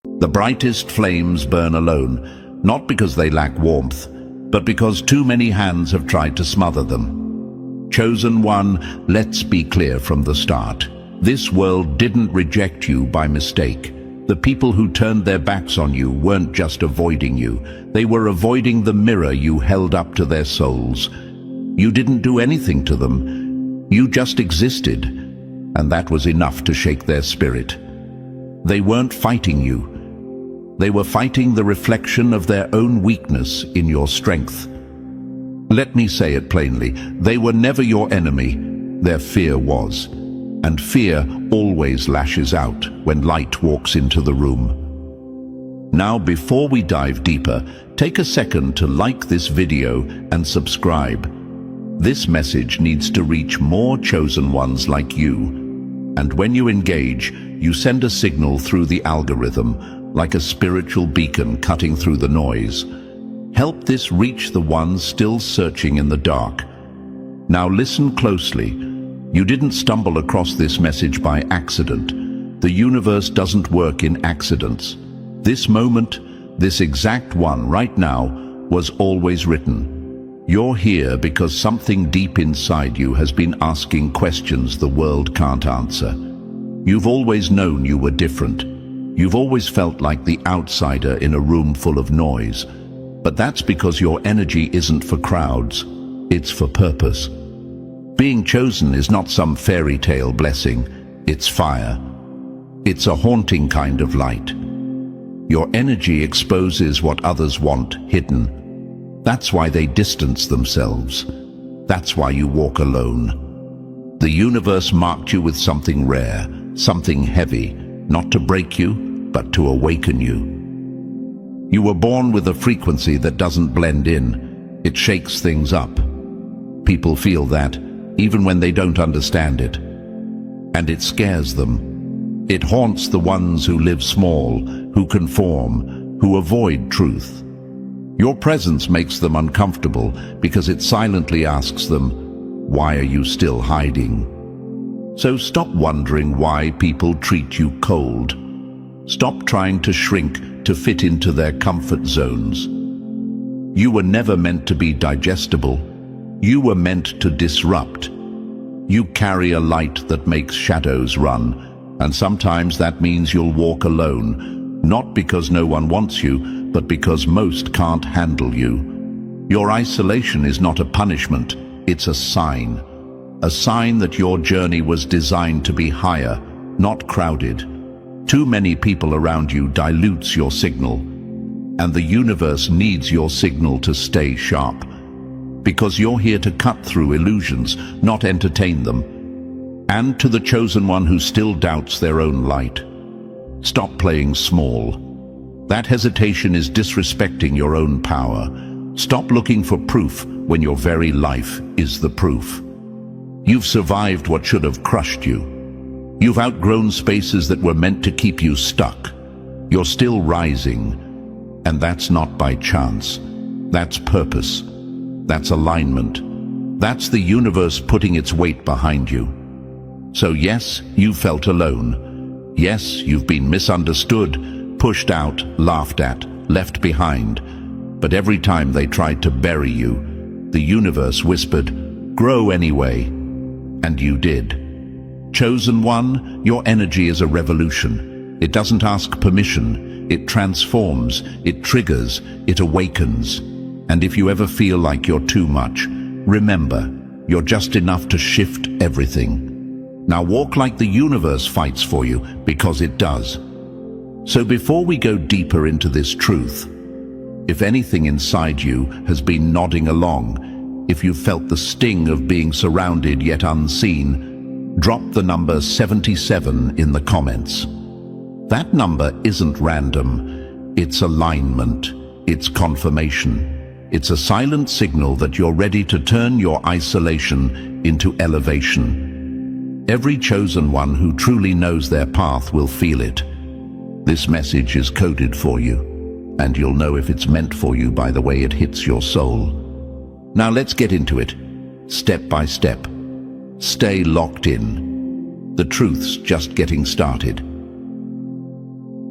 The brightest flames burn alone, not because they lack warmth, but because too many hands have tried to smother them. Chosen one, let's be clear from the start. This world didn't reject you by mistake. The people who turned their backs on you weren't just avoiding you. They were avoiding the mirror you held up to their souls. You didn't do anything to them. You just existed, and that was enough to shake their spirit. They weren't fighting you. They were fighting the reflection of their own weakness in your strength. Let me say it plainly, they were never your enemy, their fear was. And fear always lashes out when light walks into the room. Now, before we dive deeper, take a second to like this video and subscribe. This message needs to reach more chosen ones like you. And when you engage, you send a signal through the algorithm, like a spiritual beacon cutting through the noise. Help this reach the ones still searching in the dark. Now listen closely. You didn't stumble across this message by accident. The universe doesn't work in accidents. This moment, this exact one right now, was always written. You're here because something deep inside you has been asking questions the world can't answer. You've always known you were different. You've always felt like the outsider in a room full of noise. But that's because your energy isn't for crowds, it's for purpose. Being chosen is not some fairy tale blessing, it's fire. It's a haunting kind of light. Your energy exposes what others want hidden. That's why they distance themselves. That's why you walk alone. The universe marked you with something rare, something heavy, not to break you, but to awaken you. You were born with a frequency that doesn't blend in. It shakes things up. People feel that, even when they don't understand it. And it scares them. It haunts the ones who live small, who conform, who avoid truth. Your presence makes them uncomfortable because it silently asks them, why are you still hiding? So stop wondering why people treat you cold. Stop trying to shrink to fit into their comfort zones. You were never meant to be digestible. You were meant to disrupt. You carry a light that makes shadows run, and sometimes that means you'll walk alone, not because no one wants you, but because most can't handle you. Your isolation is not a punishment, it's a sign. A sign that your journey was designed to be higher, not crowded. Too many people around you dilutes your signal, and the universe needs your signal to stay sharp. Because you're here to cut through illusions, not entertain them. And to the chosen one who still doubts their own light, stop playing small. That hesitation is disrespecting your own power. Stop looking for proof when your very life is the proof. You've survived what should have crushed you. You've outgrown spaces that were meant to keep you stuck. You're still rising, and that's not by chance. That's purpose. That's alignment. That's the universe putting its weight behind you. So yes, you felt alone. Yes, you've been misunderstood, pushed out, laughed at, left behind. But every time they tried to bury you, the universe whispered, "Grow anyway." And you did. Chosen one, your energy is a revolution. It doesn't ask permission. It transforms, it triggers, it awakens. And if you ever feel like you're too much, remember, you're just enough to shift everything. Now walk like the universe fights for you, because it does. So before we go deeper into this truth, if anything inside you has been nodding along, if you felt the sting of being surrounded yet unseen, drop the number 77 in the comments. That number isn't random, it's alignment, it's confirmation. It's a silent signal that you're ready to turn your isolation into elevation. Every chosen one who truly knows their path will feel it. This message is coded for you, and you'll know if it's meant for you by the way it hits your soul. Now let's get into it, step by step. Stay locked in. The truth's just getting started.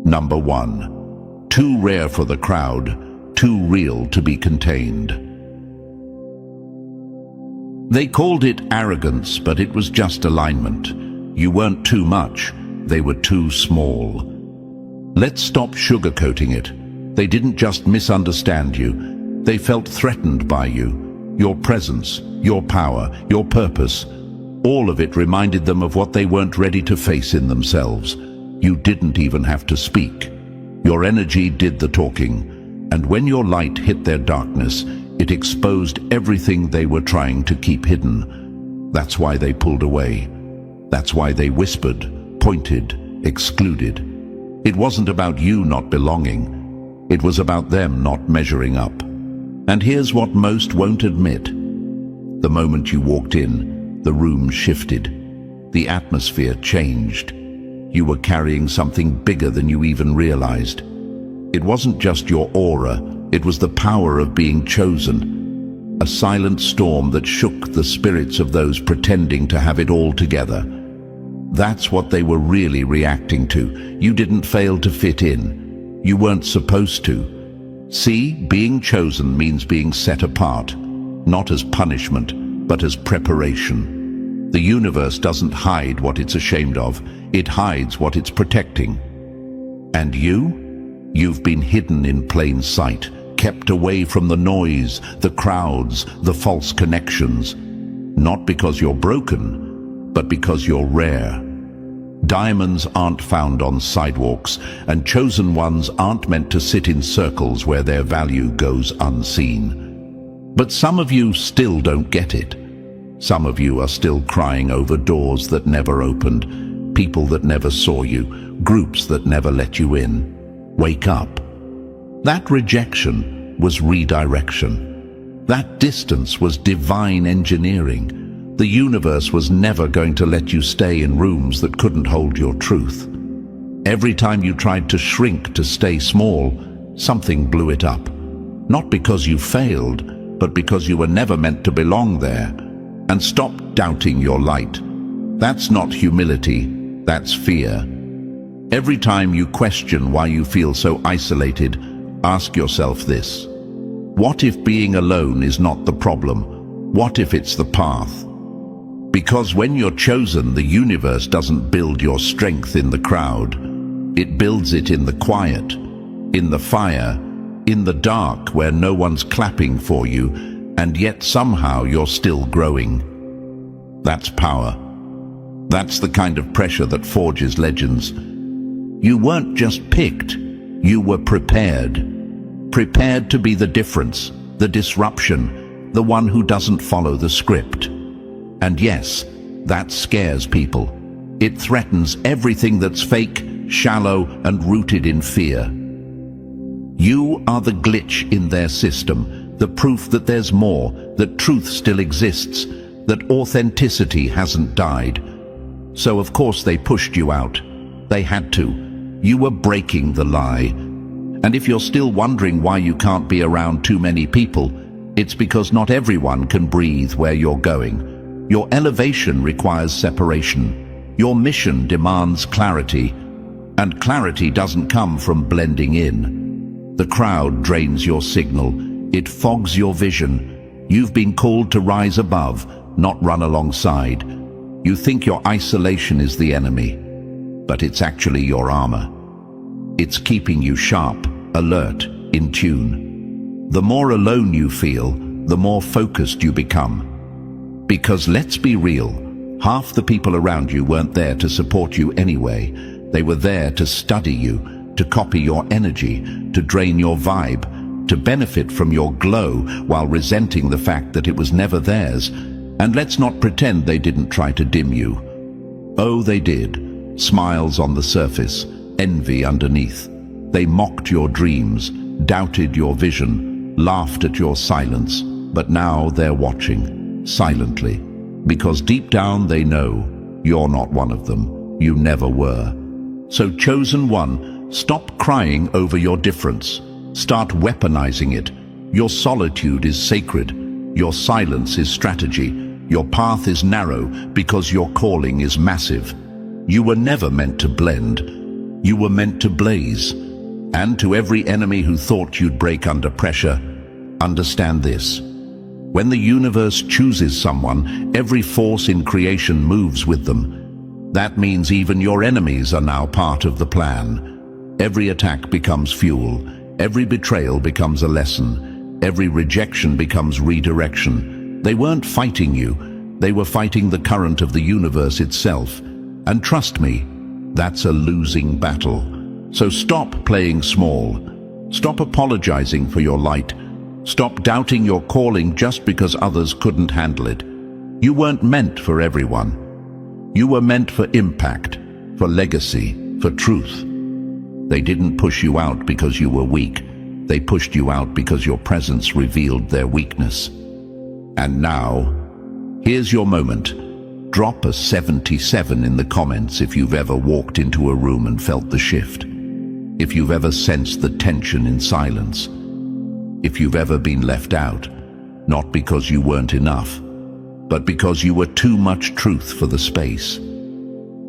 Number 1. Too rare for the crowd, too real to be contained. They called it arrogance, but it was just alignment. You weren't too much, they were too small. Let's stop sugarcoating it. They didn't just misunderstand you, they felt threatened by you. Your presence, your power, your purpose, all of it reminded them of what they weren't ready to face in themselves. You didn't even have to speak. Your energy did the talking, and when your light hit their darkness, it exposed everything they were trying to keep hidden. That's why they pulled away. That's why they whispered, pointed, excluded. It wasn't about you not belonging. It was about them not measuring up. And here's what most won't admit. The moment you walked in, the room shifted. The atmosphere changed. You were carrying something bigger than you even realized. It wasn't just your aura, it was the power of being chosen. A silent storm that shook the spirits of those pretending to have it all together. That's what they were really reacting to. You didn't fail to fit in. You weren't supposed to. See, being chosen means being set apart, not as punishment, but as preparation. The universe doesn't hide what it's ashamed of, it hides what it's protecting. And you've been hidden in plain sight, kept away from the noise, the crowds, the false connections. Not because you're broken, but because you're rare. Diamonds aren't found on sidewalks, and chosen ones aren't meant to sit in circles where their value goes unseen. But some of you still don't get it. Some of you are still crying over doors that never opened, people that never saw you, groups that never let you in. Wake up. That rejection was redirection. That distance was divine engineering. The universe was never going to let you stay in rooms that couldn't hold your truth. Every time you tried to shrink to stay small, something blew it up. Not because you failed, but because you were never meant to belong there. And stop doubting your light. That's not humility, that's fear. Every time you question why you feel so isolated, ask yourself this. What if being alone is not the problem? What if it's the path? Because when you're chosen, the universe doesn't build your strength in the crowd. It builds it in the quiet, in the fire, in the dark where no one's clapping for you, and yet somehow you're still growing. That's power. That's the kind of pressure that forges legends. You weren't just picked, you were prepared. Prepared to be the difference, the disruption, the one who doesn't follow the script. And yes, that scares people. It threatens everything that's fake, shallow, and rooted in fear. You are the glitch in their system, the proof that there's more, that truth still exists, that authenticity hasn't died. So of course they pushed you out. They had to. You were breaking the lie. And if you're still wondering why you can't be around too many people, it's because not everyone can breathe where you're going. Your elevation requires separation. Your mission demands clarity. And clarity doesn't come from blending in. The crowd drains your signal. It fogs your vision. You've been called to rise above, not run alongside. You think your isolation is the enemy, but it's actually your armor. It's keeping you sharp, alert, in tune. The more alone you feel, the more focused you become. Because let's be real, half the people around you weren't there to support you anyway. They were there to study you, to copy your energy, to drain your vibe, to benefit from your glow while resenting the fact that it was never theirs. And let's not pretend they didn't try to dim you. Oh, they did. Smiles on the surface, envy underneath. They mocked your dreams, doubted your vision, laughed at your silence. But now they're watching, silently. Because deep down they know you're not one of them. You never were. So chosen one, stop crying over your difference. Start weaponizing it. Your solitude is sacred. Your silence is strategy. Your path is narrow because your calling is massive. You were never meant to blend. You were meant to blaze. And to every enemy who thought you'd break under pressure, understand this. When the universe chooses someone, every force in creation moves with them. That means even your enemies are now part of the plan. Every attack becomes fuel. Every betrayal becomes a lesson. Every rejection becomes redirection. They weren't fighting you. They were fighting the current of the universe itself. And trust me, that's a losing battle. So stop playing small. Stop apologizing for your light. Stop doubting your calling just because others couldn't handle it. You weren't meant for everyone. You were meant for impact, for legacy, for truth. They didn't push you out because you were weak. They pushed you out because your presence revealed their weakness. And now, here's your moment. Drop a 77 in the comments if you've ever walked into a room and felt the shift. If you've ever sensed the tension in silence. If you've ever been left out, not because you weren't enough, but because you were too much truth for the space.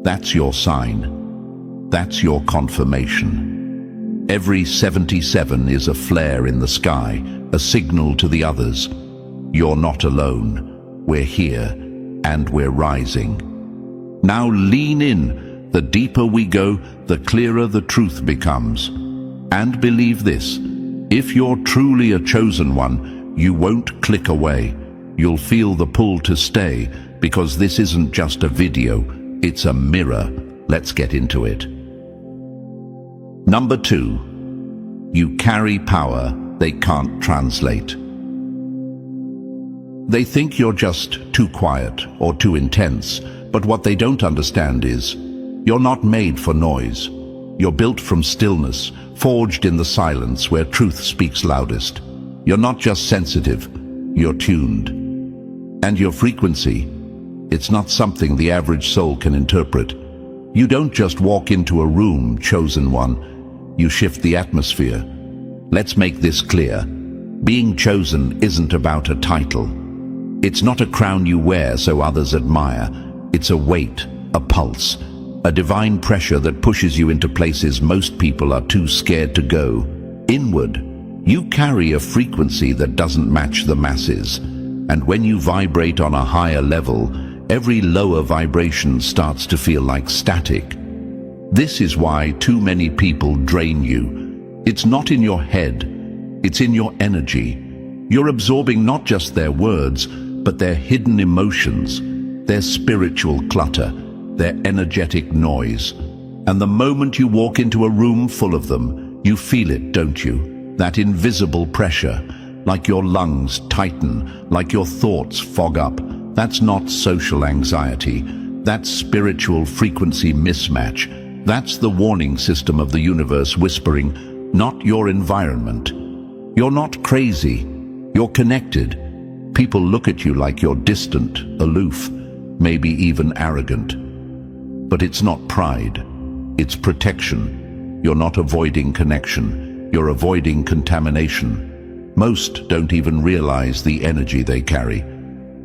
That's your sign. That's your confirmation. Every 77 is a flare in the sky, a signal to the others. You're not alone. We're here, and we're rising. Now lean in. The deeper we go, the clearer the truth becomes. And believe this. If you're truly a chosen one, you won't click away. You'll feel the pull to stay, because this isn't just a video, it's a mirror. Let's get into it. Number 2, you carry power they can't translate. They think you're just too quiet or too intense, but what they don't understand is, you're not made for noise. You're built from stillness, forged in the silence where truth speaks loudest. You're not just sensitive, you're tuned. And your frequency, it's not something the average soul can interpret. You don't just walk into a room, chosen one, you shift the atmosphere. Let's make this clear. Being chosen isn't about a title. It's not a crown you wear so others admire. It's a weight, a pulse, a divine pressure that pushes you into places most people are too scared to go. Inward, you carry a frequency that doesn't match the masses. And when you vibrate on a higher level, every lower vibration starts to feel like static. This is why too many people drain you. It's not in your head, it's in your energy. You're absorbing not just their words, but their hidden emotions, their spiritual clutter, their energetic noise. And the moment you walk into a room full of them, you feel it, don't you? That invisible pressure, like your lungs tighten, like your thoughts fog up. That's not social anxiety. That's spiritual frequency mismatch. That's the warning system of the universe whispering, not your environment. You're not crazy. You're connected. People look at you like you're distant, aloof, maybe even arrogant. But it's not pride, it's protection. You're not avoiding connection, you're avoiding contamination. Most don't even realize the energy they carry.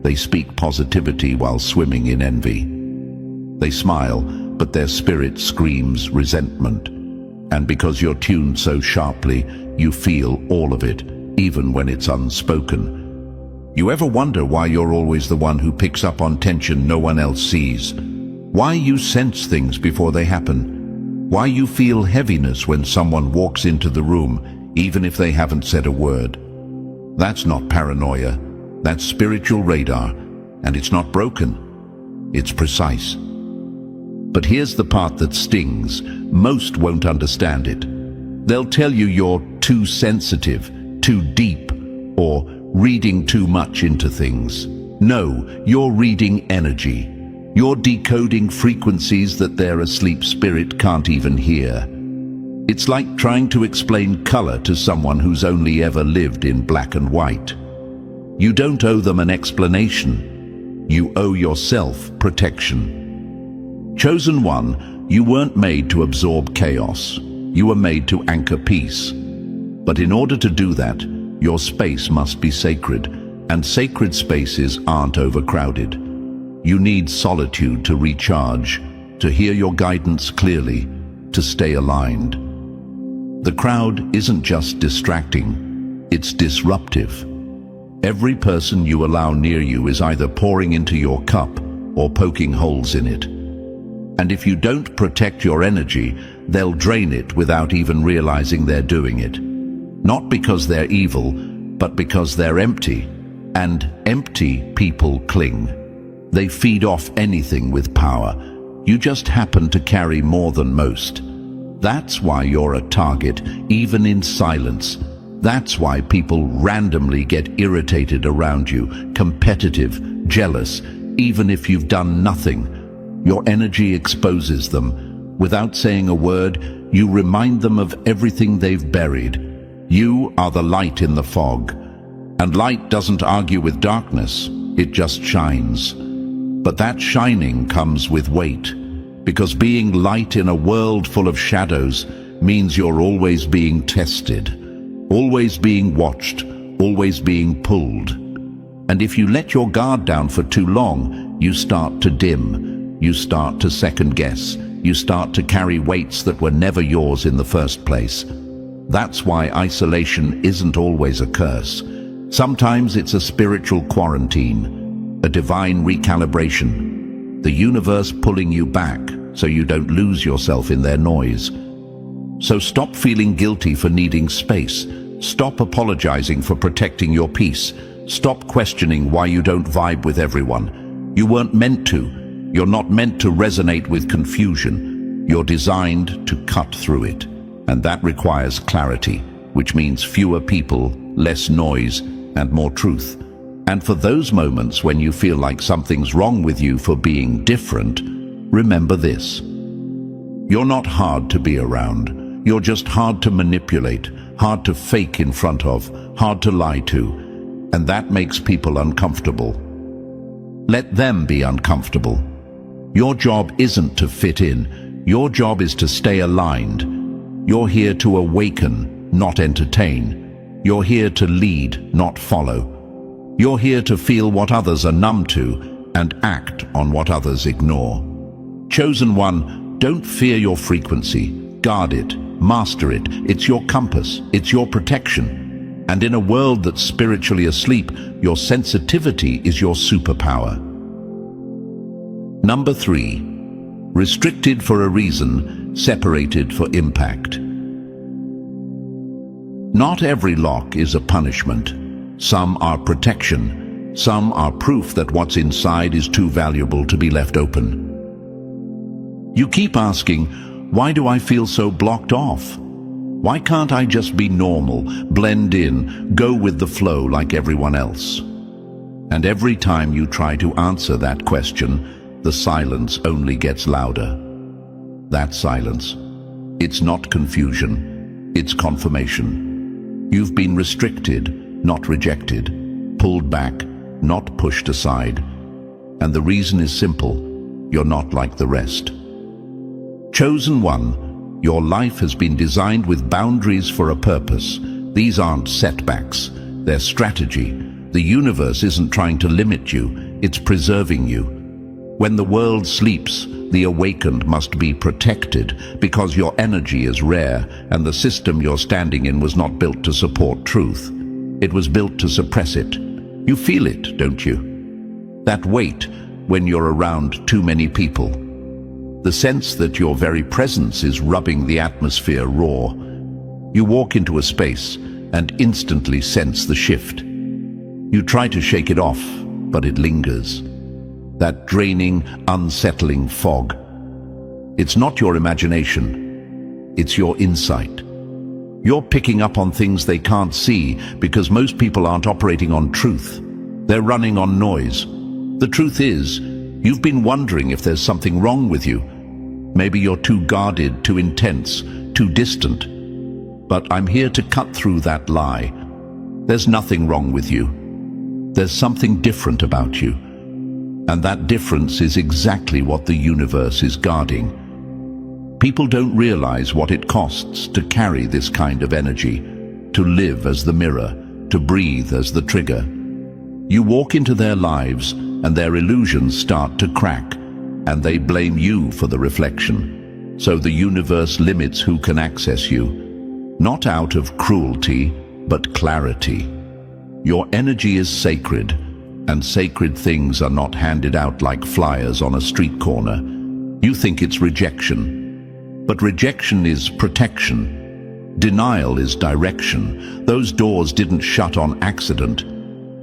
They speak positivity while swimming in envy. They smile, but their spirit screams resentment. And because you're tuned so sharply, you feel all of it, even when it's unspoken. You ever wonder why you're always the one who picks up on tension no one else sees? Why you sense things before they happen? Why you feel heaviness when someone walks into the room, even if they haven't said a word? That's not paranoia. That's spiritual radar. And it's not broken. It's precise. But here's the part that stings. Most won't understand it. They'll tell you you're too sensitive, too deep, or reading too much into things. No, you're reading energy. You're decoding frequencies that their asleep spirit can't even hear. It's like trying to explain color to someone who's only ever lived in black and white. You don't owe them an explanation. You owe yourself protection. Chosen one, you weren't made to absorb chaos. You were made to anchor peace. But in order to do that, your space must be sacred, and sacred spaces aren't overcrowded. You need solitude to recharge, to hear your guidance clearly, to stay aligned. The crowd isn't just distracting, it's disruptive. Every person you allow near you is either pouring into your cup or poking holes in it. And if you don't protect your energy, they'll drain it without even realizing they're doing it. Not because they're evil, but because they're empty. And empty people cling. They feed off anything with power. You just happen to carry more than most. That's why you're a target, even in silence. That's why people randomly get irritated around you, competitive, jealous, even if you've done nothing. Your energy exposes them. Without saying a word, you remind them of everything they've buried. You are the light in the fog. And light doesn't argue with darkness, it just shines. But that shining comes with weight, because being light in a world full of shadows means you're always being tested, always being watched, always being pulled. And if you let your guard down for too long, you start to dim, you start to second guess, you start to carry weights that were never yours in the first place. That's why isolation isn't always a curse. Sometimes it's a spiritual quarantine, a divine recalibration, the universe pulling you back so you don't lose yourself in their noise. So stop feeling guilty for needing space. Stop apologizing for protecting your peace. Stop questioning why you don't vibe with everyone. You weren't meant to. You're not meant to resonate with confusion. You're designed to cut through it. And that requires clarity, which means fewer people, less noise, and more truth. And for those moments when you feel like something's wrong with you for being different, remember this. You're not hard to be around. You're just hard to manipulate, hard to fake in front of, hard to lie to. And that makes people uncomfortable. Let them be uncomfortable. Your job isn't to fit in. Your job is to stay aligned. You're here to awaken, not entertain. You're here to lead, not follow. You're here to feel what others are numb to and act on what others ignore. Chosen one, don't fear your frequency. Guard it, master it. It's your compass, it's your protection. And in a world that's spiritually asleep, your sensitivity is your superpower. Number 3, restricted for a reason, separated for impact. Not every lock is a punishment. Some are protection. Some are proof that what's inside is too valuable to be left open. You keep asking, why do I feel so blocked off? Why can't I just be normal, blend in, go with the flow like everyone else? And every time you try to answer that question, the silence only gets louder. That silence, it's not confusion, it's confirmation. You've been restricted, not rejected, pulled back, not pushed aside. And the reason is simple, you're not like the rest. Chosen one, your life has been designed with boundaries for a purpose. These aren't setbacks, they're strategy. The universe isn't trying to limit you, it's preserving you. When the world sleeps, the awakened must be protected because your energy is rare and the system you're standing in was not built to support truth. It was built to suppress it. You feel it, don't you? That weight when you're around too many people. The sense that your very presence is rubbing the atmosphere raw. You walk into a space and instantly sense the shift. You try to shake it off, but it lingers. That draining, unsettling fog. It's not your imagination, it's your insight. You're picking up on things they can't see because most people aren't operating on truth. They're running on noise. The truth is, you've been wondering if there's something wrong with you. Maybe you're too guarded, too intense, too distant. But I'm here to cut through that lie. There's nothing wrong with you. There's something different about you. And that difference is exactly what the universe is guarding. People don't realize what it costs to carry this kind of energy, to live as the mirror, to breathe as the trigger. You walk into their lives and their illusions start to crack, and they blame you for the reflection. So the universe limits who can access you, not out of cruelty, but clarity. Your energy is sacred, and sacred things are not handed out like flyers on a street corner. You think it's rejection, but rejection is protection. Denial is direction. Those doors didn't shut on accident.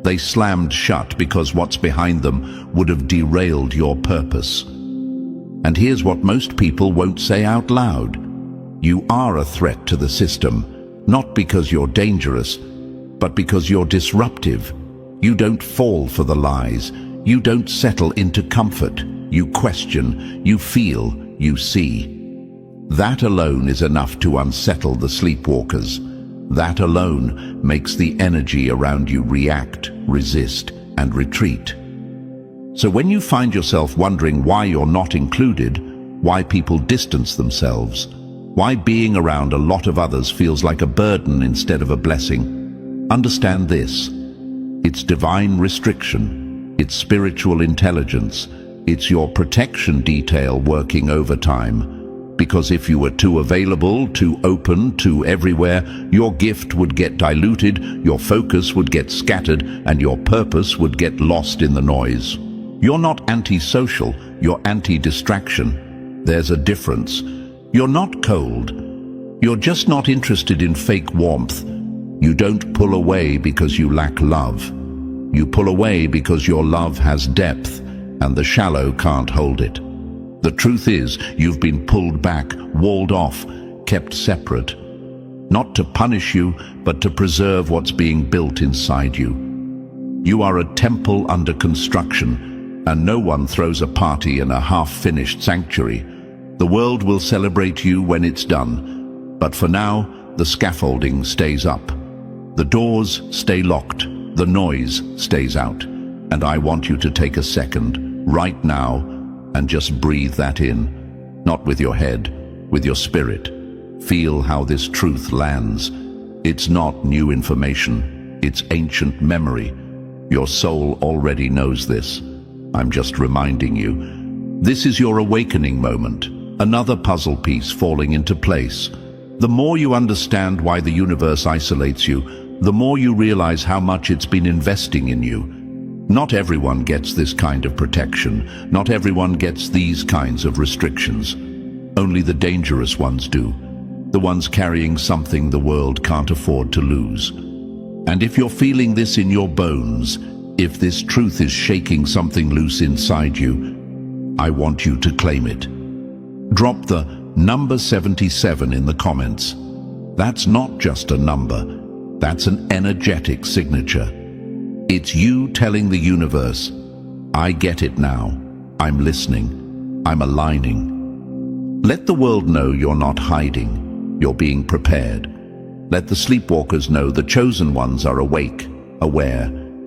They slammed shut because what's behind them would have derailed your purpose. And here's what most people won't say out loud. You are a threat to the system, not because you're dangerous, but because you're disruptive. You don't fall for the lies. You don't settle into comfort. You question, you feel, you see. That alone is enough to unsettle the sleepwalkers. That alone makes the energy around you react, resist, and retreat. So when you find yourself wondering why you're not included, why people distance themselves, why being around a lot of others feels like a burden instead of a blessing, understand this. It's divine restriction. It's spiritual intelligence. It's your protection detail working overtime. Because if you were too available, too open, too everywhere, your gift would get diluted, your focus would get scattered, and your purpose would get lost in the noise. You're not antisocial, you're anti-distraction. There's a difference. You're not cold. You're just not interested in fake warmth. You don't pull away because you lack love. You pull away because your love has depth, and the shallow can't hold it. The truth is, you've been pulled back, walled off, kept separate. Not to punish you, but to preserve what's being built inside you. You are a temple under construction, and no one throws a party in a half-finished sanctuary. The world will celebrate you when it's done, but for now, the scaffolding stays up. The doors stay locked, the noise stays out, and I want you to take a second, right now, and just breathe that in. Not with your head, with your spirit. Feel how this truth lands. It's not new information, it's ancient memory. Your soul already knows this. I'm just reminding you. This is your awakening moment, another puzzle piece falling into place. The more you understand why the universe isolates you, the more you realize how much it's been investing in you. Not everyone gets this kind of protection. Not everyone gets these kinds of restrictions. Only the dangerous ones do. The ones carrying something the world can't afford to lose. And if you're feeling this in your bones, if this truth is shaking something loose inside you, I want you to claim it. Drop the number 77 in the comments. That's not just a number. That's an energetic signature. It's you telling the universe, I get it now. I'm listening. I'm aligning. Let the world know you're not hiding. You're being prepared. Let the sleepwalkers know the chosen ones are awake, aware,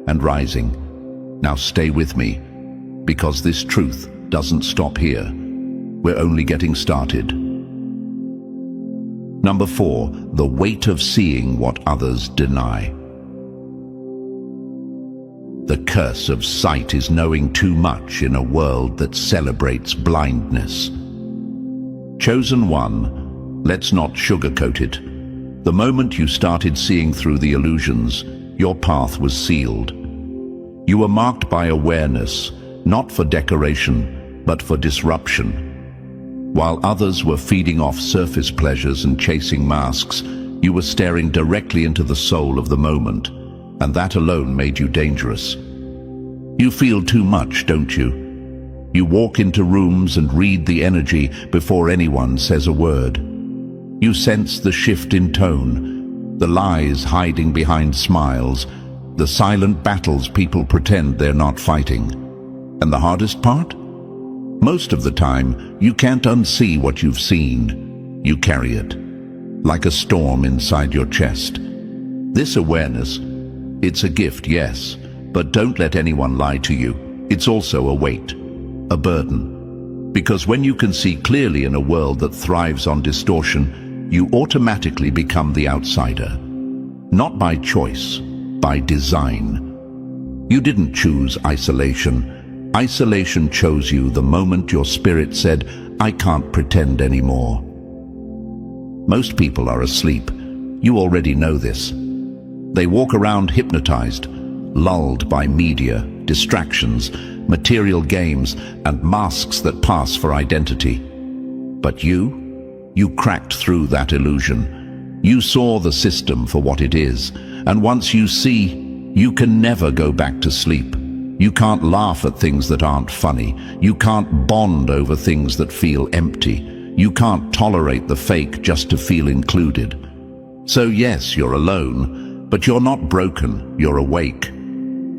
and rising. Now stay with me, because this truth doesn't stop here. We're only getting started. Number 4, the weight of seeing what others deny. The curse of sight is knowing too much in a world that celebrates blindness. Chosen one, let's not sugarcoat it. The moment you started seeing through the illusions, your path was sealed. You were marked by awareness, not for decoration, but for disruption. While others were feeding off surface pleasures and chasing masks, you were staring directly into the soul of the moment. And that alone made you dangerous. You feel too much, don't you? You walk into rooms and read the energy before anyone says a word. You sense the shift in tone, the lies hiding behind smiles, the silent battles people pretend they're not fighting. And the hardest part? Most of the time, you can't unsee what you've seen. You carry it, like a storm inside your chest. This awareness, it's a gift, yes, but don't let anyone lie to you. It's also a weight, a burden. Because when you can see clearly in a world that thrives on distortion, you automatically become the outsider. Not by choice, by design. You didn't choose isolation. Isolation chose you the moment your spirit said, I can't pretend anymore. Most people are asleep. You already know this. They walk around hypnotized, lulled by media, distractions, material games, and masks that pass for identity. But you cracked through that illusion. You saw the system for what it is, and once you see, you can never go back to sleep. You can't laugh at things that aren't funny. You can't bond over things that feel empty. You can't tolerate the fake just to feel included. So yes, you're alone, but you're not broken, you're awake.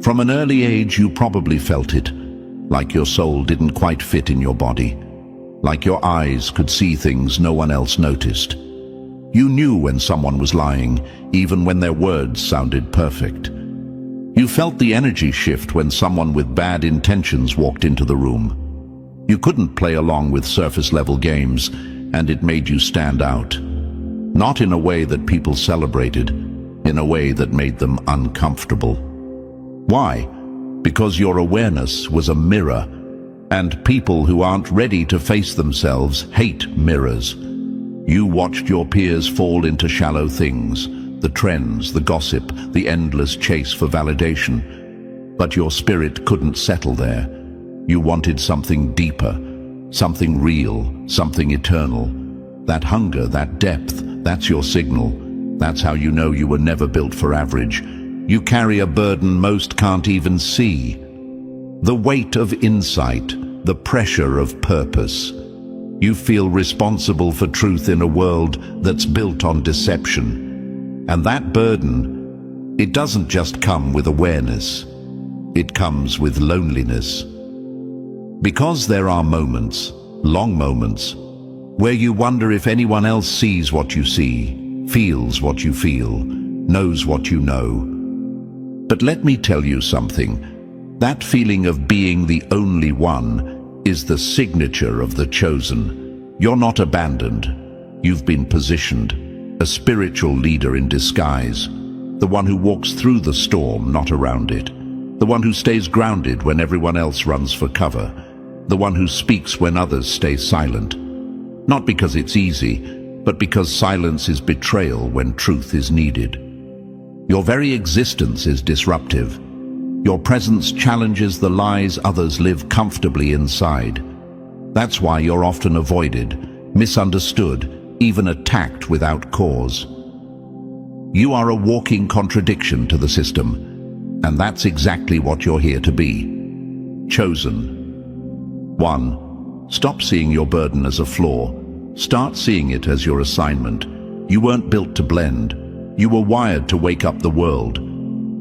From an early age, you probably felt it, like your soul didn't quite fit in your body, like your eyes could see things no one else noticed. You knew when someone was lying, even when their words sounded perfect. You felt the energy shift when someone with bad intentions walked into the room. You couldn't play along with surface-level games, and it made you stand out. Not in a way that people celebrated, in a way that made them uncomfortable. Why? Because your awareness was a mirror, and people who aren't ready to face themselves hate mirrors. You watched your peers fall into shallow things, the trends, the gossip, the endless chase for validation. But your spirit couldn't settle there. You wanted something deeper, something real, something eternal. That hunger, that depth, that's your signal. That's how you know you were never built for average. You carry a burden most can't even see. The weight of insight, the pressure of purpose. You feel responsible for truth in a world that's built on deception. And that burden, it doesn't just come with awareness. It comes with loneliness. Because there are moments, long moments, where you wonder if anyone else sees what you see, feels what you feel, knows what you know. But let me tell you something. That feeling of being the only one is the signature of the chosen. You're not abandoned. You've been positioned, a spiritual leader in disguise, the one who walks through the storm, not around it, the one who stays grounded when everyone else runs for cover, the one who speaks when others stay silent. Not because it's easy, but because silence is betrayal when truth is needed. Your very existence is disruptive. Your presence challenges the lies others live comfortably inside. That's why you're often avoided, misunderstood, even attacked without cause. You are a walking contradiction to the system, and that's exactly what you're here to be. Chosen. 1. Stop seeing your burden as a flaw. Start seeing it as your assignment. You weren't built to blend. You were wired to wake up the world.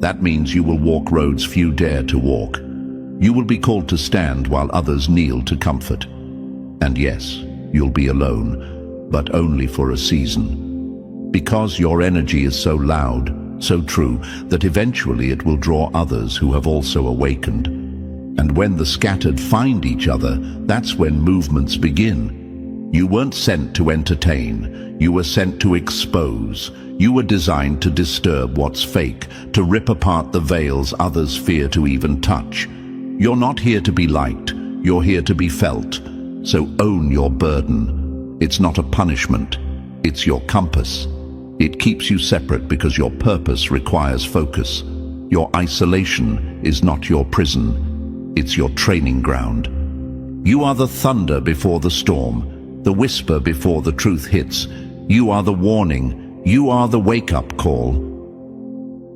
That means you will walk roads few dare to walk. You will be called to stand while others kneel to comfort. And yes, you'll be alone, but only for a season. Because your energy is so loud, so true, that eventually it will draw others who have also awakened. And when the scattered find each other, that's when movements begin. You weren't sent to entertain. You were sent to expose. You were designed to disturb what's fake, to rip apart the veils others fear to even touch. You're not here to be liked. You're here to be felt. So own your burden. It's not a punishment. It's your compass. It keeps you separate because your purpose requires focus. Your isolation is not your prison. It's your training ground. You are the thunder before the storm, the whisper before the truth hits. You are the warning. You are the wake-up call.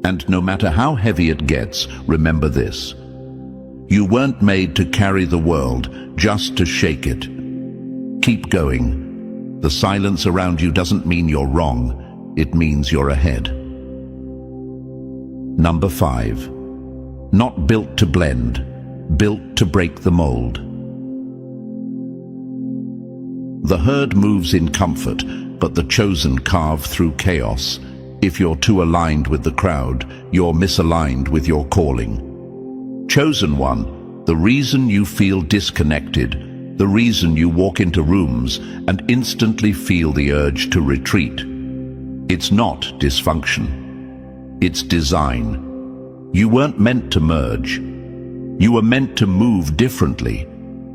And no matter how heavy it gets, remember this. You weren't made to carry the world, just to shake it. Keep going. The silence around you doesn't mean you're wrong. It means you're ahead. Number 5. Not built to blend, built to break the mold. The herd moves in comfort, but the chosen carve through chaos. If you're too aligned with the crowd, you're misaligned with your calling. Chosen one, the reason you feel disconnected, the reason you walk into rooms and instantly feel the urge to retreat. It's not dysfunction. It's design. You weren't meant to merge. You were meant to move differently.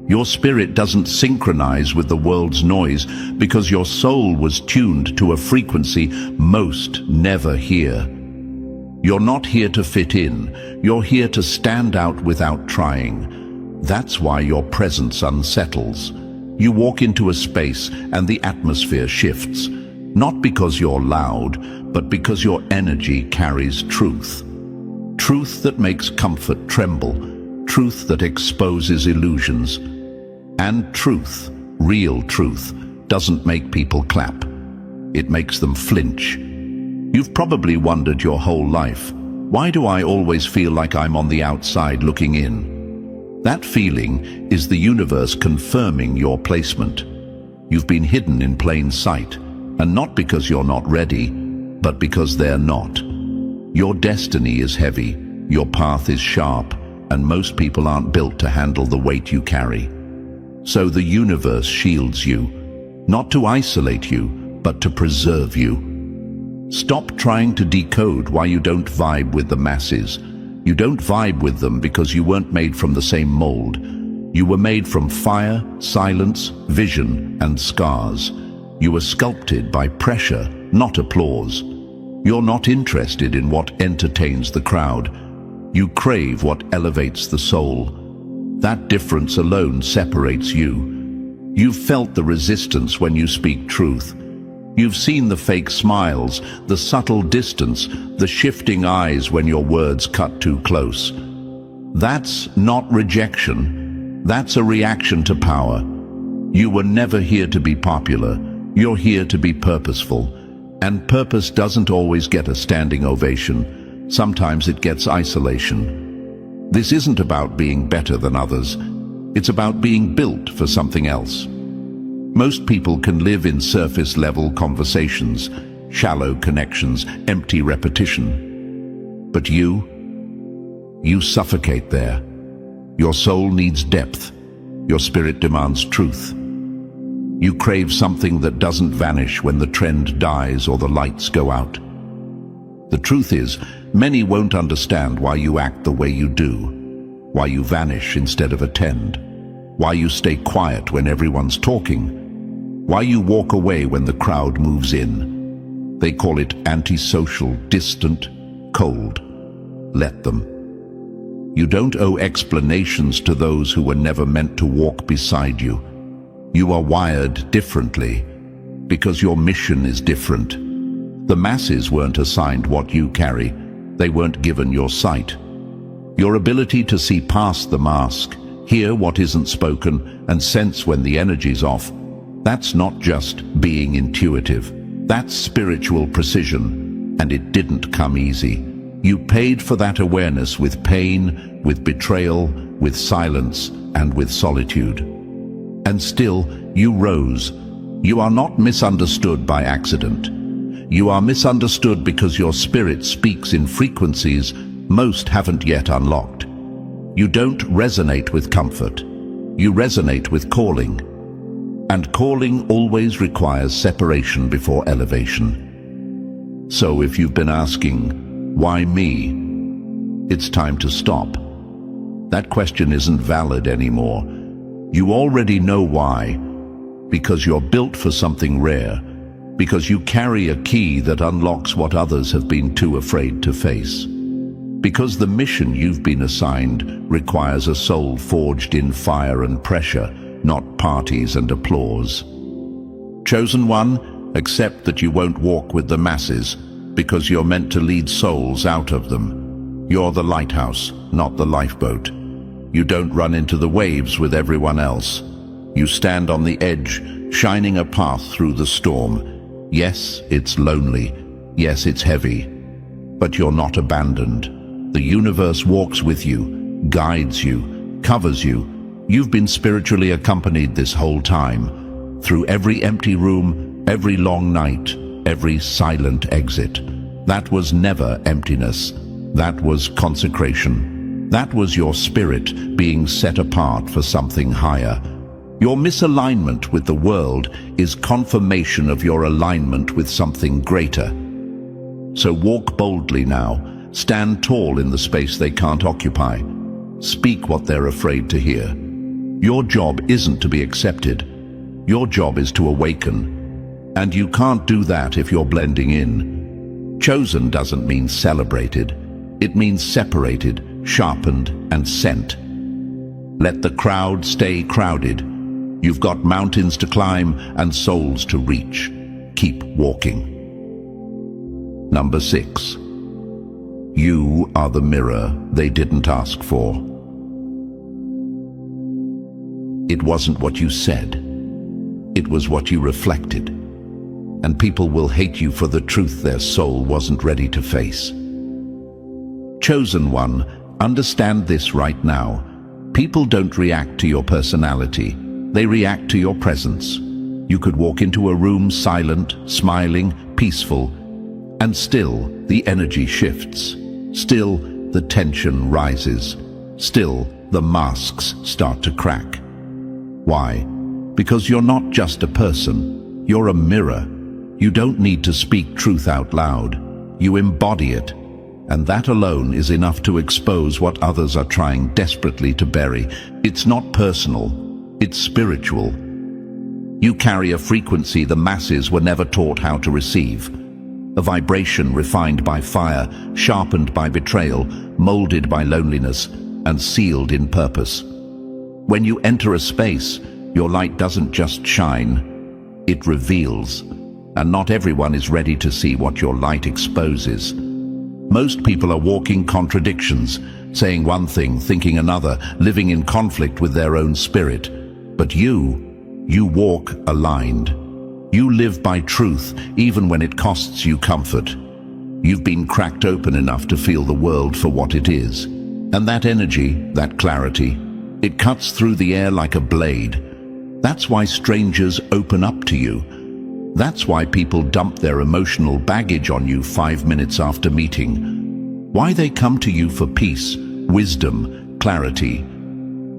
Your spirit doesn't synchronize with the world's noise because your soul was tuned to a frequency most never hear. You're not here to fit in. You're here to stand out without trying. That's why your presence unsettles. You walk into a space and the atmosphere shifts. Not because you're loud, but because your energy carries truth. Truth that makes comfort tremble. Truth that exposes illusions. And truth, real truth, doesn't make people clap. It makes them flinch. You've probably wondered your whole life, why do I always feel like I'm on the outside looking in? That feeling is the universe confirming your placement. You've been hidden in plain sight, and not because you're not ready, but because they're not. Your destiny is heavy, your path is sharp, and most people aren't built to handle the weight you carry. So the universe shields you, not to isolate you, but to preserve you. Stop trying to decode why you don't vibe with the masses. You don't vibe with them because you weren't made from the same mold. You were made from fire, silence, vision, and scars. You were sculpted by pressure, not applause. You're not interested in what entertains the crowd. You crave what elevates the soul. That difference alone separates you. You've felt the resistance when you speak truth. You've seen the fake smiles, the subtle distance, the shifting eyes when your words cut too close. That's not rejection. That's a reaction to power. You were never here to be popular. You're here to be purposeful. And purpose doesn't always get a standing ovation. Sometimes it gets isolation. This isn't about being better than others. It's about being built for something else. Most people can live in surface-level conversations, shallow connections, empty repetition. But you suffocate there. Your soul needs depth. Your spirit demands truth. You crave something that doesn't vanish when the trend dies or the lights go out. The truth is, many won't understand why you act the way you do, why you vanish instead of attend, why you stay quiet when everyone's talking, why you walk away when the crowd moves in. They call it antisocial, distant, cold. Let them. You don't owe explanations to those who were never meant to walk beside you. You are wired differently because your mission is different. The masses weren't assigned what you carry. They weren't given your sight. Your ability to see past the mask, hear what isn't spoken, and sense when the energy's off, that's not just being intuitive. That's spiritual precision, and it didn't come easy. You paid for that awareness with pain, with betrayal, with silence, and with solitude. And still, you rose. You are not misunderstood by accident. You are misunderstood because your spirit speaks in frequencies most haven't yet unlocked. You don't resonate with comfort. You resonate with calling. And calling always requires separation before elevation. So if you've been asking, why me? It's time to stop. That question isn't valid anymore. You already know why. Because you're built for something rare. Because you carry a key that unlocks what others have been too afraid to face. Because the mission you've been assigned requires a soul forged in fire and pressure, not parties and applause. Chosen one, accept that you won't walk with the masses, because you're meant to lead souls out of them. You're the lighthouse, not the lifeboat. You don't run into the waves with everyone else. You stand on the edge, shining a path through the storm. Yes, it's lonely. Yes, it's heavy. But you're not abandoned. The universe walks with you, guides you, covers you. You've been spiritually accompanied this whole time, through every empty room, every long night, every silent exit. That was never emptiness. That was consecration. That was your spirit being set apart for something higher. Your misalignment with the world is confirmation of your alignment with something greater. So walk boldly now. Stand tall in the space they can't occupy. Speak what they're afraid to hear. Your job isn't to be accepted. Your job is to awaken. And you can't do that if you're blending in. Chosen doesn't mean celebrated. It means separated, sharpened, and sent. Let the crowd stay crowded. You've got mountains to climb and souls to reach. Keep walking. Number 6. You are the mirror they didn't ask for. It wasn't what you said. It was what you reflected. And people will hate you for the truth their soul wasn't ready to face. Chosen one, understand this right now. People don't react to your personality. They react to your presence. You could walk into a room silent, smiling, peaceful, and still the energy shifts. Still the tension rises. Still the masks start to crack. Why? Because you're not just a person. You're a mirror. You don't need to speak truth out loud. You embody it. And that alone is enough to expose what others are trying desperately to bury. It's not personal. It's spiritual. You carry a frequency the masses were never taught how to receive. A vibration refined by fire, sharpened by betrayal, molded by loneliness, and sealed in purpose. When you enter a space, your light doesn't just shine, it reveals. And not everyone is ready to see what your light exposes. Most people are walking contradictions, saying one thing, thinking another, living in conflict with their own spirit. But you walk aligned. You live by truth, even when it costs you comfort. You've been cracked open enough to feel the world for what it is. And that energy, that clarity, it cuts through the air like a blade. That's why strangers open up to you. That's why people dump their emotional baggage on you 5 minutes after meeting. Why they come to you for peace, wisdom, clarity,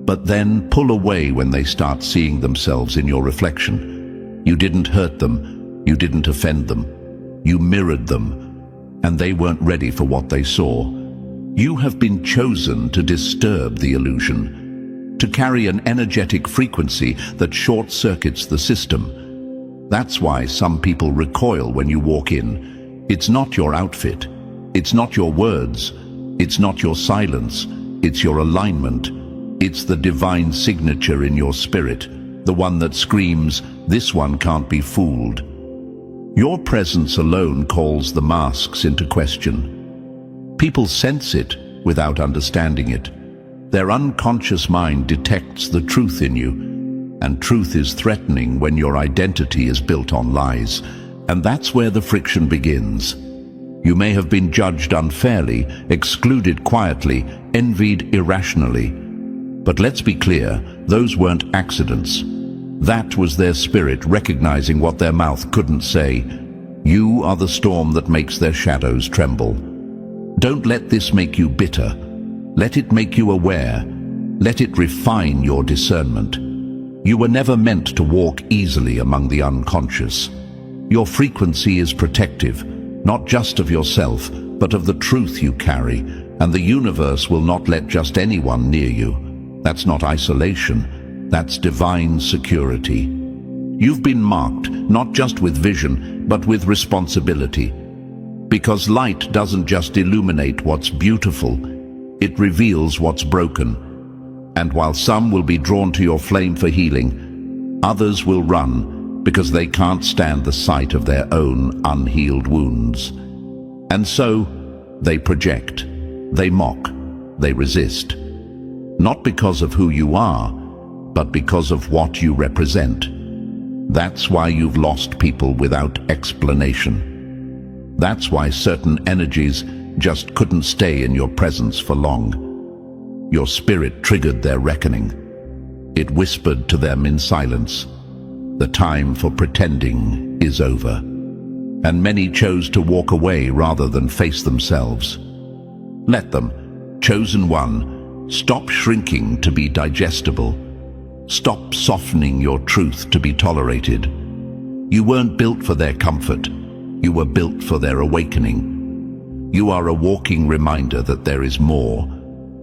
but then pull away when they start seeing themselves in your reflection. You didn't hurt them, you didn't offend them, you mirrored them, and they weren't ready for what they saw. You have been chosen to disturb the illusion, to carry an energetic frequency that short-circuits the system. That's why some people recoil when you walk in. It's not your outfit. It's not your words. It's not your silence. It's your alignment. It's the divine signature in your spirit, the one that screams, "This one can't be fooled." Your presence alone calls the masks into question. People sense it without understanding it. Their unconscious mind detects the truth in you. And truth is threatening when your identity is built on lies. And that's where the friction begins. You may have been judged unfairly, excluded quietly, envied irrationally. But let's be clear, those weren't accidents. That was their spirit recognizing what their mouth couldn't say. You are the storm that makes their shadows tremble. Don't let this make you bitter. Let it make you aware. Let it refine your discernment. You were never meant to walk easily among the unconscious. Your frequency is protective, not just of yourself, but of the truth you carry, and the universe will not let just anyone near you. That's not isolation, that's divine security. You've been marked, not just with vision, but with responsibility. Because light doesn't just illuminate what's beautiful, it reveals what's broken. And while some will be drawn to your flame for healing, others will run because they can't stand the sight of their own unhealed wounds. And so, they project, they mock, they resist. Not because of who you are, but because of what you represent. That's why you've lost people without explanation. That's why certain energies just couldn't stay in your presence for long. Your spirit triggered their reckoning. It whispered to them in silence, "The time for pretending is over." And many chose to walk away rather than face themselves. Let them, chosen one, stop shrinking to be digestible. Stop softening your truth to be tolerated. You weren't built for their comfort. You were built for their awakening. You are a walking reminder that there is more,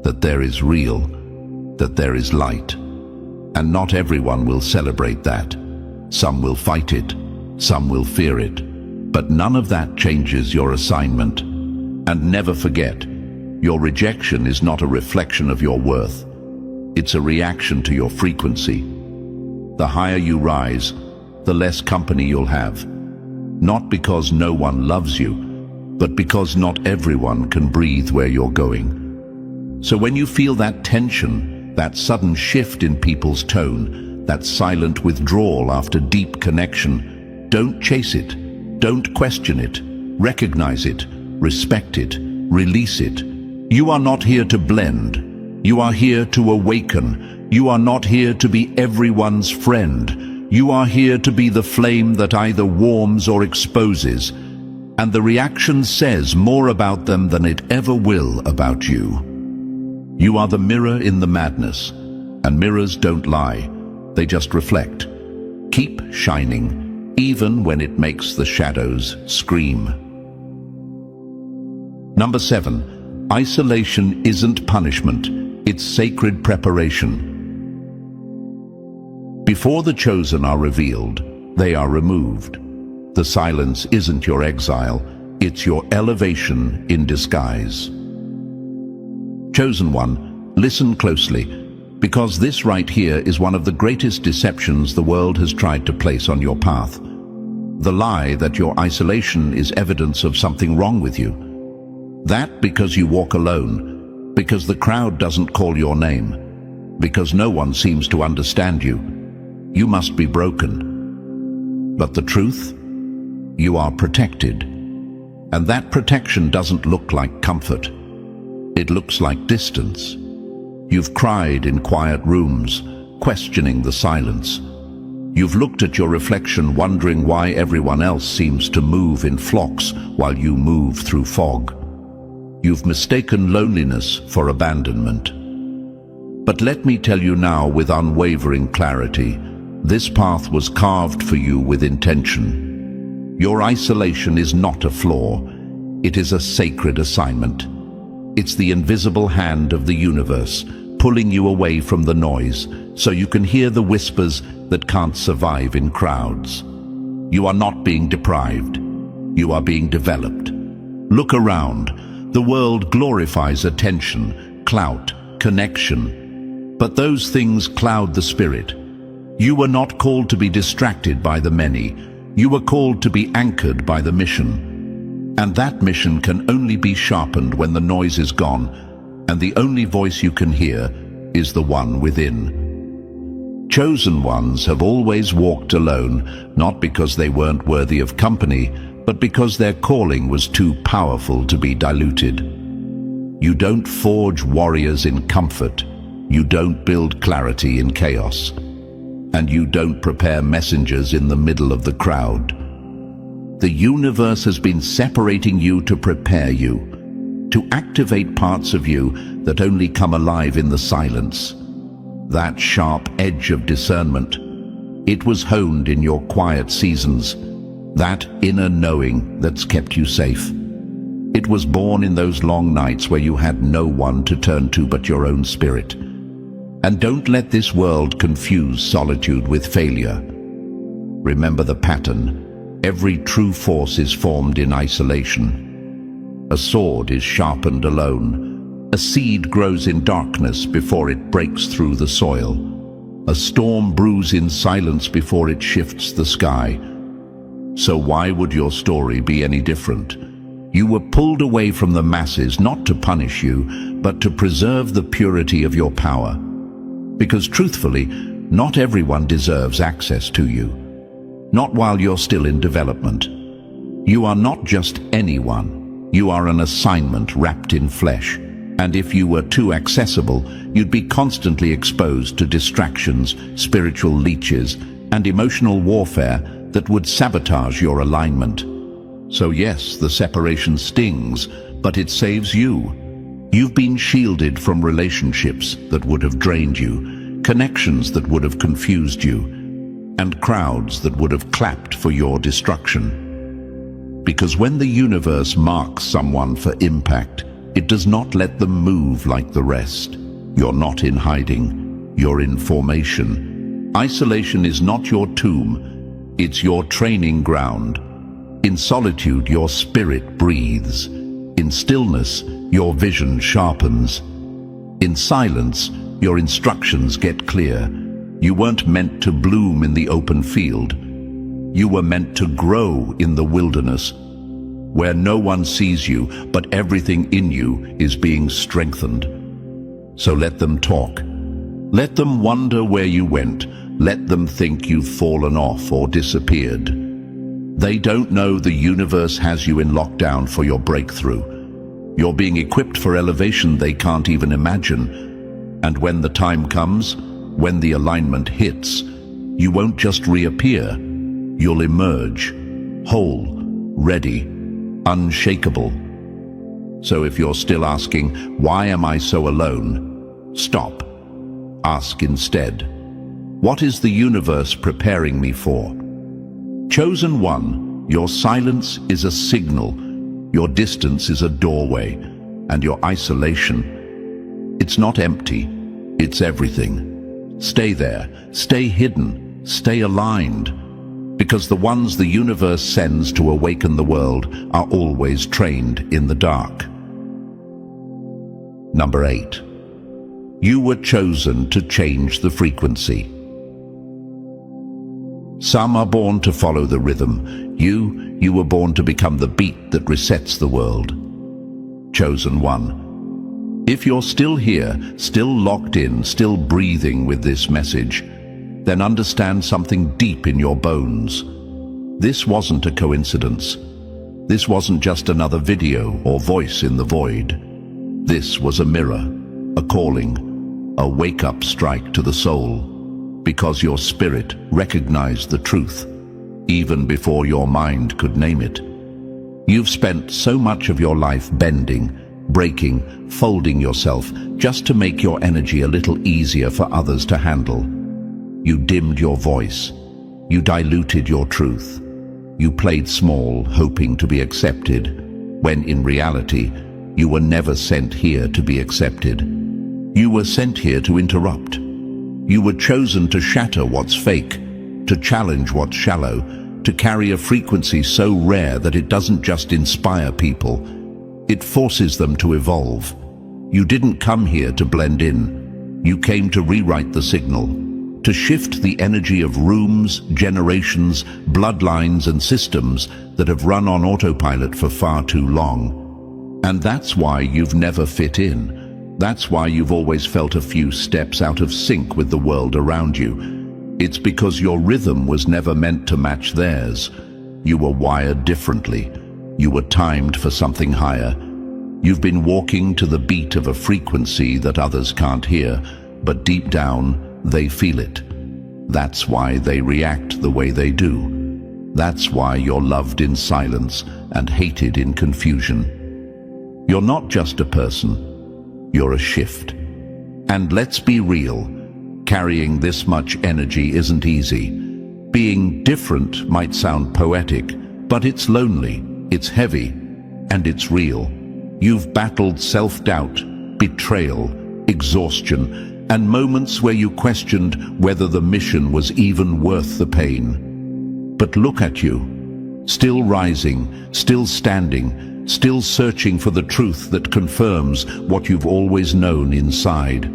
that there is real, that there is light. And not everyone will celebrate that. Some will fight it, some will fear it. But none of that changes your assignment. And never forget, your rejection is not a reflection of your worth. It's a reaction to your frequency. The higher you rise, the less company you'll have. Not because no one loves you, but because not everyone can breathe where you're going. So when you feel that tension, that sudden shift in people's tone, that silent withdrawal after deep connection, don't chase it. Don't question it. Recognize it. Respect it. Release it. You are not here to blend. You are here to awaken. You are not here to be everyone's friend. You are here to be the flame that either warms or exposes. And the reaction says more about them than it ever will about you. You are the mirror in the madness, and mirrors don't lie. They just reflect. Keep shining, even when it makes the shadows scream. Number 7, isolation isn't punishment, it's sacred preparation. Before the chosen are revealed, they are removed. The silence isn't your exile, it's your elevation in disguise. Chosen one, listen closely, because this right here is one of the greatest deceptions the world has tried to place on your path. The lie that your isolation is evidence of something wrong with you. That because you walk alone, because the crowd doesn't call your name, because no one seems to understand you. You must be broken. But the truth? You are protected. And that protection doesn't look like comfort. It looks like distance. You've cried in quiet rooms, questioning the silence. You've looked at your reflection wondering why everyone else seems to move in flocks while you move through fog. You've mistaken loneliness for abandonment. But let me tell you now with unwavering clarity, this path was carved for you with intention. Your isolation is not a flaw. It is a sacred assignment. It's the invisible hand of the universe, pulling you away from the noise, so you can hear the whispers that can't survive in crowds. You are not being deprived. You are being developed. Look around. The world glorifies attention, clout, connection. But those things cloud the spirit. You were not called to be distracted by the many. You were called to be anchored by the mission. And that mission can only be sharpened when the noise is gone, and the only voice you can hear is the one within. Chosen ones have always walked alone, not because they weren't worthy of company, but because their calling was too powerful to be diluted. You don't forge warriors in comfort. You don't build clarity in chaos. And you don't prepare messengers in the middle of the crowd. The universe has been separating you to prepare you, to activate parts of you that only come alive in the silence. That sharp edge of discernment, it was honed in your quiet seasons, that inner knowing that's kept you safe. It was born in those long nights where you had no one to turn to but your own spirit. And don't let this world confuse solitude with failure. Remember the pattern. Every true force is formed in isolation. A sword is sharpened alone. A seed grows in darkness before it breaks through the soil. A storm brews in silence before it shifts the sky. So why would your story be any different? You were pulled away from the masses not to punish you, but to preserve the purity of your power. Because truthfully, not everyone deserves access to you. Not while you're still in development. You are not just anyone. You are an assignment wrapped in flesh. And if you were too accessible, you'd be constantly exposed to distractions, spiritual leeches, and emotional warfare that would sabotage your alignment. So yes, the separation stings, but it saves you. You've been shielded from relationships that would have drained you, connections that would have confused you, and crowds that would have clapped for your destruction. Because when the universe marks someone for impact, it does not let them move like the rest. You're not in hiding. you're in formation. Isolation is not your tomb, it's your training ground. In solitude, your spirit breathes. In stillness, your vision sharpens. In silence, your instructions get clear. You weren't meant to bloom in the open field. You were meant to grow in the wilderness, where no one sees you, but everything in you is being strengthened. So let them talk. Let them wonder where you went. Let them think you've fallen off or disappeared. They don't know the universe has you in lockdown for your breakthrough. You're being equipped for elevation they can't even imagine. And when the time comes, when the alignment hits, you won't just reappear. You'll emerge, whole, ready, unshakable. So if you're still asking, why am I so alone? Stop. Ask instead, what is the universe preparing me for? Chosen one, your silence is a signal, your distance is a doorway, and your isolation, it's not empty, it's everything. Stay there, stay hidden, stay aligned, because the ones the universe sends to awaken the world are always trained in the dark. Number 8. You were chosen to change the frequency. Some are born to follow the rhythm. You were born to become the beat that resets the world. Chosen one. If you're still here, still locked in, still breathing with this message, then understand something deep in your bones. This wasn't a coincidence. This wasn't just another video or voice in the void. This was a mirror, a calling, a wake-up strike to the soul, because your spirit recognized the truth, even before your mind could name it. You've spent so much of your life bending, breaking, folding yourself, just to make your energy a little easier for others to handle. You dimmed your voice. You diluted your truth. You played small, hoping to be accepted, when in reality, you were never sent here to be accepted. You were sent here to interrupt. You were chosen to shatter what's fake, to challenge what's shallow, to carry a frequency so rare that it doesn't just inspire people, it forces them to evolve. You didn't come here to blend in. You came to rewrite the signal, to shift the energy of rooms, generations, bloodlines and systems that have run on autopilot for far too long. And that's why you've never fit in. That's why you've always felt a few steps out of sync with the world around you. It's because your rhythm was never meant to match theirs. You were wired differently. You were timed for something higher. You've been walking to the beat of a frequency that others can't hear, but deep down, they feel it. That's why they react the way they do. That's why you're loved in silence and hated in confusion. You're not just a person, you're a shift. And let's be real, carrying this much energy isn't easy. Being different might sound poetic, but it's lonely, it's heavy, and it's real. You've battled self-doubt, betrayal, exhaustion, and moments where you questioned whether the mission was even worth the pain. But look at you, still rising, still standing, still searching for the truth that confirms what you've always known inside.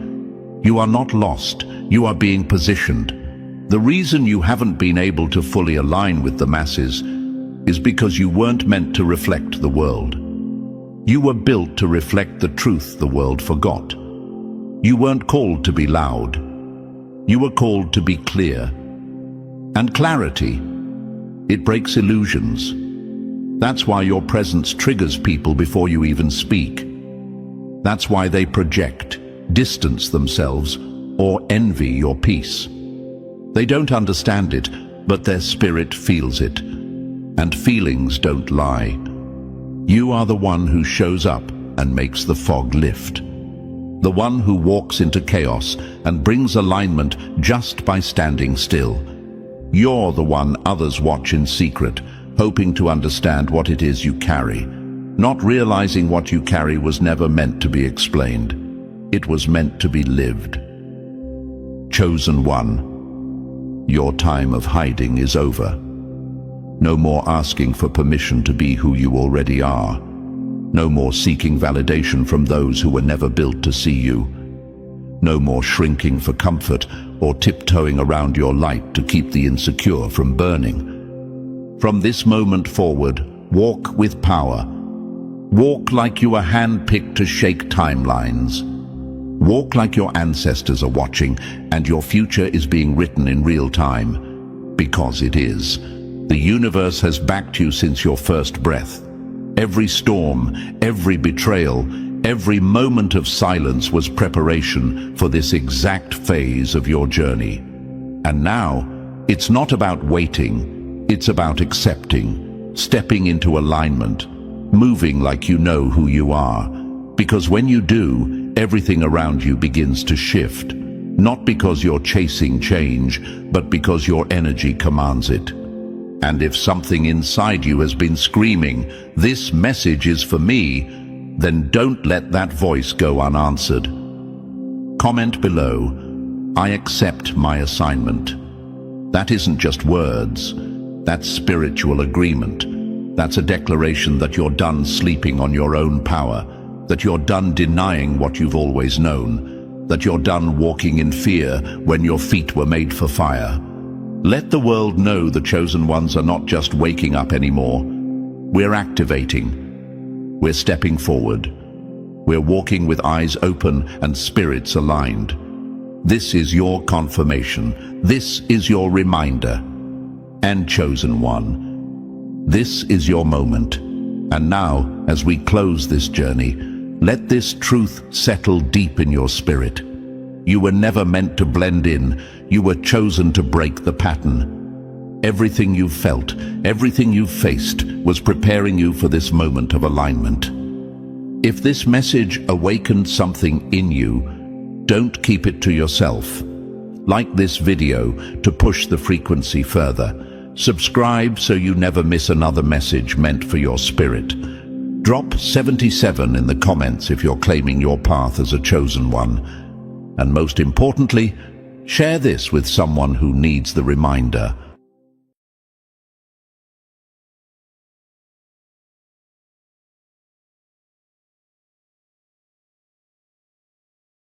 You are not lost, you are being positioned. The reason you haven't been able to fully align with the masses is because you weren't meant to reflect the world. You were built to reflect the truth the world forgot. You weren't called to be loud. You were called to be clear. And clarity, it breaks illusions. That's why your presence triggers people before you even speak. That's why they project, distance themselves, or envy your peace. They don't understand it, but their spirit feels it. And feelings don't lie. You are the one who shows up and makes the fog lift. The one who walks into chaos and brings alignment just by standing still. You're the one others watch in secret, hoping to understand what it is you carry, not realizing what you carry was never meant to be explained. It was meant to be lived. Chosen one, your time of hiding is over. No more asking for permission to be who you already are. No more seeking validation from those who were never built to see you. No more shrinking for comfort or tiptoeing around your light to keep the insecure from burning. From this moment forward, walk with power. Walk like you are handpicked to shake timelines. Walk like your ancestors are watching and your future is being written in real time, because it is. The universe has backed you since your first breath. Every storm, every betrayal, every moment of silence was preparation for this exact phase of your journey. And now, it's not about waiting, it's about accepting, stepping into alignment, moving like you know who you are. Because when you do, everything around you begins to shift. Not because you're chasing change, but because your energy commands it. And if something inside you has been screaming, "This message is for me," then don't let that voice go unanswered. Comment below, "I accept my assignment." That isn't just words, that's spiritual agreement. That's a declaration that you're done sleeping on your own power, that you're done denying what you've always known, that you're done walking in fear when your feet were made for fire. Let the world know the chosen ones are not just waking up anymore. We're activating. We're stepping forward. We're walking with eyes open and spirits aligned. This is your confirmation. This is your reminder. And chosen one, this is your moment. And now, as we close this journey, let this truth settle deep in your spirit. You were never meant to blend in. You were chosen to break the pattern. Everything you've felt, everything you've faced, was preparing you for this moment of alignment. If this message awakened something in you, don't keep it to yourself. Like this video to push the frequency further. Subscribe so you never miss another message meant for your spirit. Drop 77 in the comments if you're claiming your path as a chosen one. And most importantly, share this with someone who needs the reminder.